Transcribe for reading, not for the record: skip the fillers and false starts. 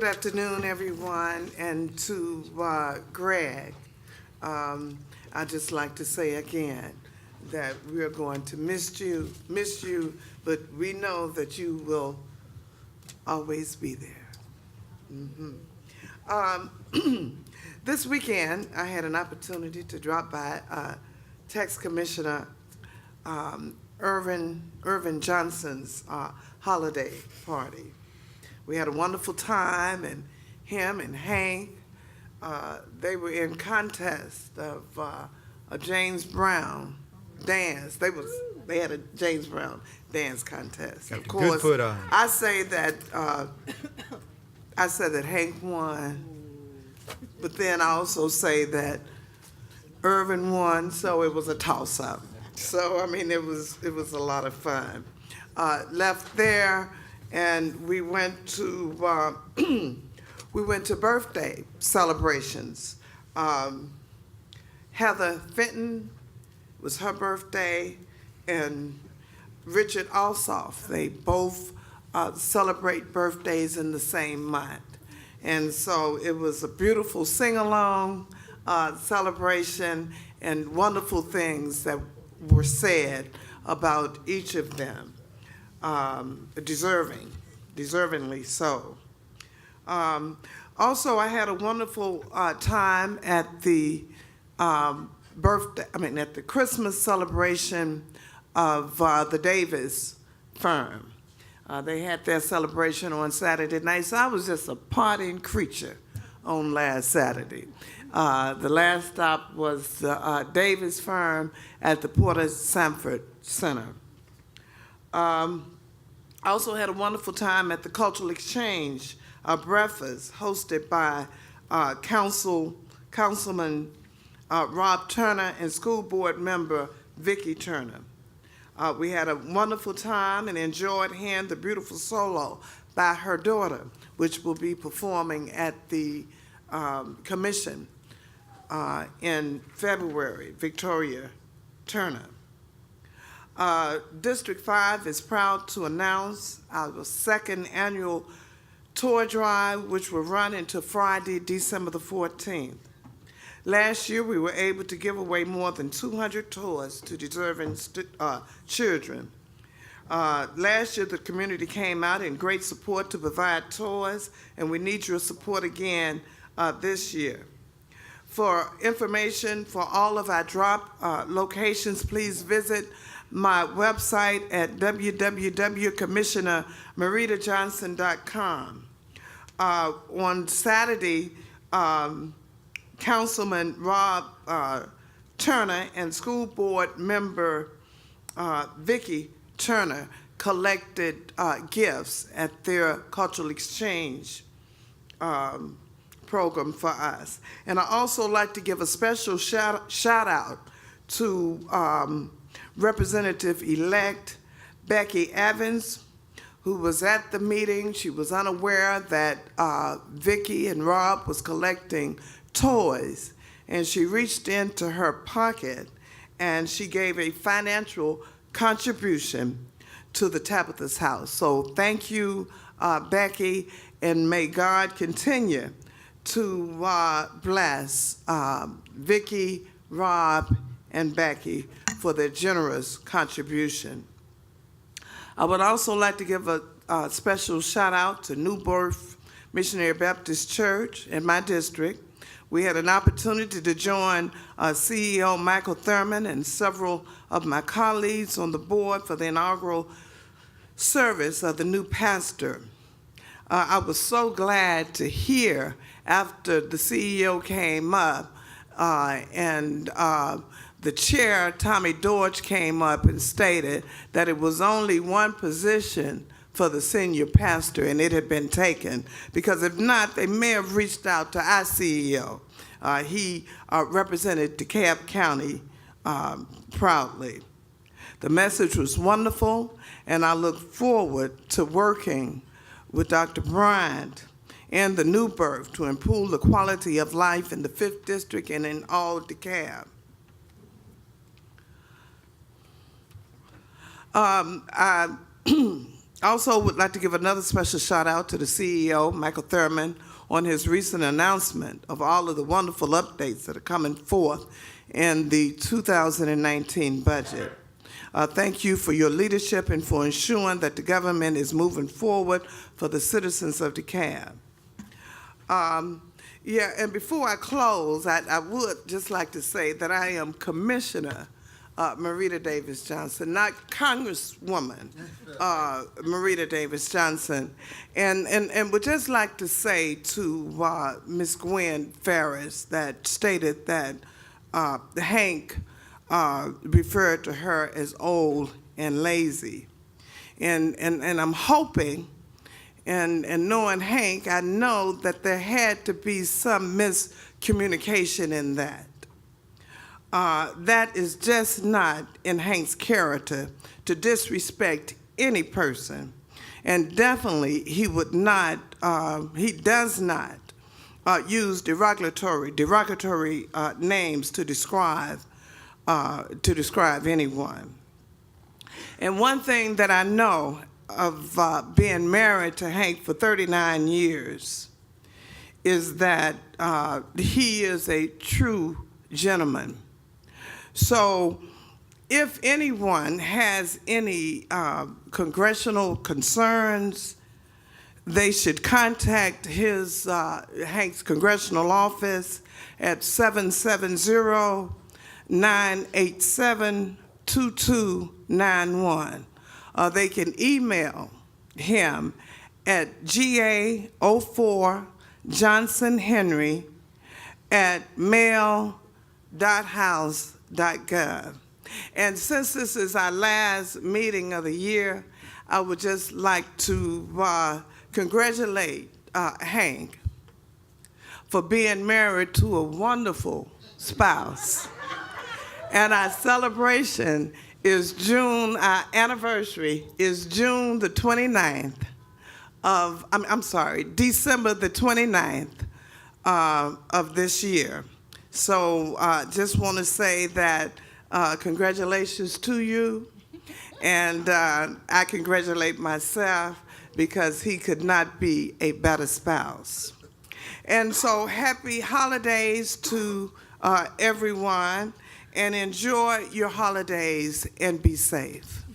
Good afternoon, everyone, and to Greg, I'd just like to say again that we're going to miss you, but we know that you will always be there. This weekend, I had an opportunity to drop by Tax Commissioner Mereda Johnson's holiday party. We had a wonderful time, and him and Hank, they were in contest of a James Brown dance. They had a James Brown dance contest. Got Of the course, good foot on. I say that I said that Hank won, but then I also say that Irvin won, so it was a toss-up. So I mean, it was a lot of fun. Left there, and we went to birthday celebrations. Heather Fenton was her birthday, and Richard Alsop. They both celebrate birthdays in the same month, and so it was a beautiful sing-along celebration, and wonderful things that were said about each of them, deservingly so. Also, I had a wonderful time at the at the Christmas celebration of the Davis firm. They had their celebration on Saturday night, so I was just a partying creature on last Saturday. The last stop was the Davis firm at the Porter Sanford Center. I also had a wonderful time at the Cultural Exchange breakfast hosted by Councilman Rob Turner and School Board member Vicki Turner. We had a wonderful time and enjoyed hearing the beautiful solo by her daughter, which will be performing at the commission in February, Victoria Turner. District 5 is proud to announce our second annual toy drive, which will run into Friday, December the 14th. Last year, we were able to give away more than 200 toys to deserving children. Last year, the community came out in great support to provide toys, and we need your support again this year. For information for all of our drop locations, please visit my website at www.commissionermeredajohnson.com. On Saturday, Councilman Rob Turner and School Board member Vicki Turner collected gifts at their cultural exchange program for us. And I also like to give a special shout out to Representative-elect Becky Evans, who was at the meeting. She was unaware that Vicki and Rob was collecting toys, and she reached into her pocket and she gave a financial contribution to the Tabitha's House. So thank you, Becky, and may God continue to bless Vicki, Rob, and Becky for their generous contribution. I would also like to give a special shout out to New Birth Missionary Baptist Church in my district. We had an opportunity to join CEO Michael Thurman and several of my colleagues on the board for the inaugural service of the new pastor. I was so glad to hear after the CEO came up and the chair, Tommy Dorch, came up and stated that it was only one position for the senior pastor, and it had been taken, because if not, they may have reached out to our CEO. He represented DeKalb County proudly. The message was wonderful, and I look forward to working with Dr. Bryant and the New Birth to improve the quality of life in the 5th District and in all DeKalb. Also would like to give another special shout out to the CEO, Michael Thurman, on his recent announcement of all of the wonderful updates that are coming forth in the 2019 budget. Thank you for your leadership and for ensuring that the government is moving forward for the citizens of DeKalb. Yeah, and before I close, I would just like to say that I am Commissioner Mereda Davis Johnson, not Congresswoman Mereda Davis Johnson, and would just like to say to Ms. Gwen Ferris that stated that Hank referred to her as old and lazy, and I'm hoping, and knowing Hank, I know that there had to be some miscommunication in that. That is just not in Hank's character to disrespect any person, and definitely he would not, he does not use derogatory names to describe anyone. And one thing that I know of being married to Hank for 39 years is that he is a true gentleman. So if anyone has any congressional concerns, they should contact Hank's congressional office at 770-987-2291. They can email him at ga04johnsonhenry@mail.house.gov. And since this is our last meeting of the year, I would just like to congratulate Hank for being married to a wonderful spouse. And our celebration is our anniversary is June the 29th of, I'm sorry, December the 29th of this year. So just want to say that congratulations to you, and I congratulate myself because he could not be a better spouse. And so happy holidays to everyone, and enjoy your holidays and be safe.